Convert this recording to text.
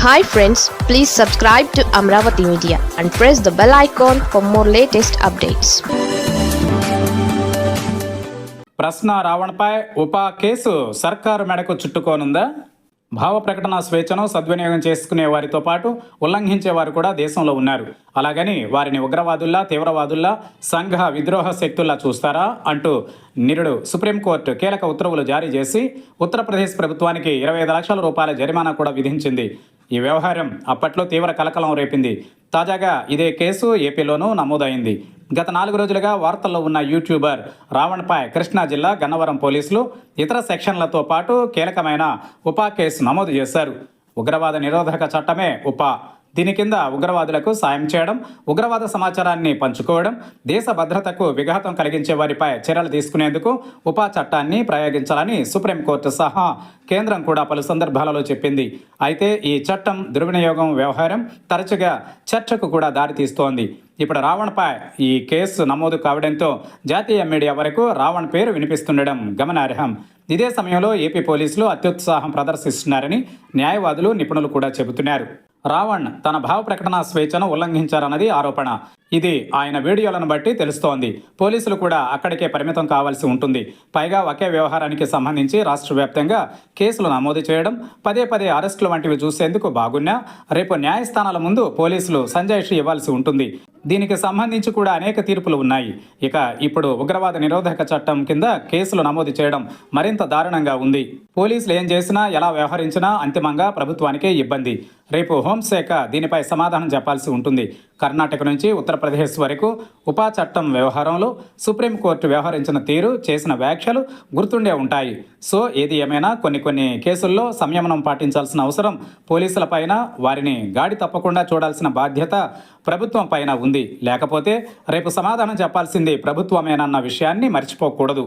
Hi friends, please subscribe to Amravati Media and press the bell icon for more latest updates. ప్రశ్న రావణపై ఉపా case సర్కారు మెడకు చుట్టుకోనుందా? భావ ప్రకటన స్వేచ్ఛను సద్వినియోగం చేసుకునే వారితో పాటు ఉల్లంఘించే వారు కూడా దేశంలో ఉన్నారు. అలాగని వారిని ఉగ్రవాదుల్లా, తీవ్రవాదుల్లా, సంఘ విద్రోహ శక్తుల్లా చూస్తారా అంటూ నిరుడు సుప్రీంకోర్టు కీలక ఉత్తర్వులు జారీ చేసి ఉత్తరప్రదేశ్ ప్రభుత్వానికి 25 లక్షల రూపాయల జరిమానా కూడా విధించింది. ఈ వ్యవహారం అప్పట్లో తీవ్ర కలకలం రేపింది. తాజాగా ఇదే కేసు ఏపీలోనూ నమోదైంది. గత 4 రోజులుగా వార్తల్లో ఉన్న యూట్యూబర్ రావణ్పై కృష్ణా జిల్లా గన్నవరం పోలీసులు ఇతర సెక్షన్లతో పాటు కీలకమైన ఉపా కేసు నమోదు చేశారు. ఉగ్రవాద నిరోధక చట్టమే ఉపా. దీని కింద ఉగ్రవాదులకు సాయం చేయడం, ఉగ్రవాద సమాచారాన్ని పంచుకోవడం, దేశ భద్రతకు విఘాతం కలిగించే వారిపై చర్యలు తీసుకునేందుకు ఉపా చట్టాన్ని ప్రయోగించాలని సుప్రీంకోర్టు సహా కేంద్రం కూడా పలు సందర్భాలలో చెప్పింది. అయితే ఈ చట్టం దుర్వినియోగం వ్యవహారం తరచుగా చర్చకు కూడా దారితీస్తోంది. ఇప్పుడు రావణ్పై ఈ కేసు నమోదు కావడంతో జాతీయ మీడియా వరకు రావణ్ పేరు వినిపిస్తుండడం గమనార్హం. ఇదే సమయంలో ఏపీ పోలీసులు అత్యుత్సాహం ప్రదర్శిస్తున్నారని న్యాయవాదులు, నిపుణులు కూడా చెబుతున్నారు. రావణ్ తన భావ ప్రకటన స్వేచ్ఛను ఉల్లంఘించారన్నది ఆరోపణ. ఇది ఆయన వీడియోలను బట్టి తెలుస్తోంది. పోలీసులు కూడా అక్కడికే పరిమితం కావాల్సి ఉంటుంది. పైగా ఒకే వ్యవహారానికి సంబంధించి రాష్ట్ర వ్యాప్తంగా కేసులు నమోదు చేయడం, పదే పదే అరెస్టులు వంటివి చూసేందుకు బాగున్నా రేపు న్యాయస్థానాల ముందు పోలీసులు సంజాయిషీ ఇవ్వాల్సి ఉంటుంది. దీనికి సంబంధించి కూడా అనేక తీర్పులు ఉన్నాయి. ఇక ఇప్పుడు ఉగ్రవాద నిరోధక చట్టం కింద కేసులు నమోదు చేయడం మరింత దారుణంగా ఉంది. పోలీసులు ఏం చేసినా, ఎలా వ్యవహరించినా అంతిమంగా ప్రభుత్వానికే ఇబ్బంది. రేపు హోంశాఖ దీనిపై సమాధానం చెప్పాల్సి ఉంటుంది. కర్ణాటక నుంచి ఉత్తరప్రదేశ్ వరకు ఉపా చట్టం వ్యవహారంలో సుప్రీంకోర్టు వ్యవహరించిన తీరు, చేసిన వ్యాఖ్యలు గుర్తుండే ఉంటాయి. సో ఏది ఏమైనా కొన్ని కేసుల్లో సంయమనం పాటించాల్సిన అవసరం పోలీసుల పైన, వారిని గాడి తప్పకుండా చూడాల్సిన బాధ్యత ప్రభుత్వం పైన ఉంది. లేకపోతే రేపు సమాధానం చెప్పాల్సింది ప్రభుత్వమేనన్న విషయాన్ని మర్చిపోకూడదు.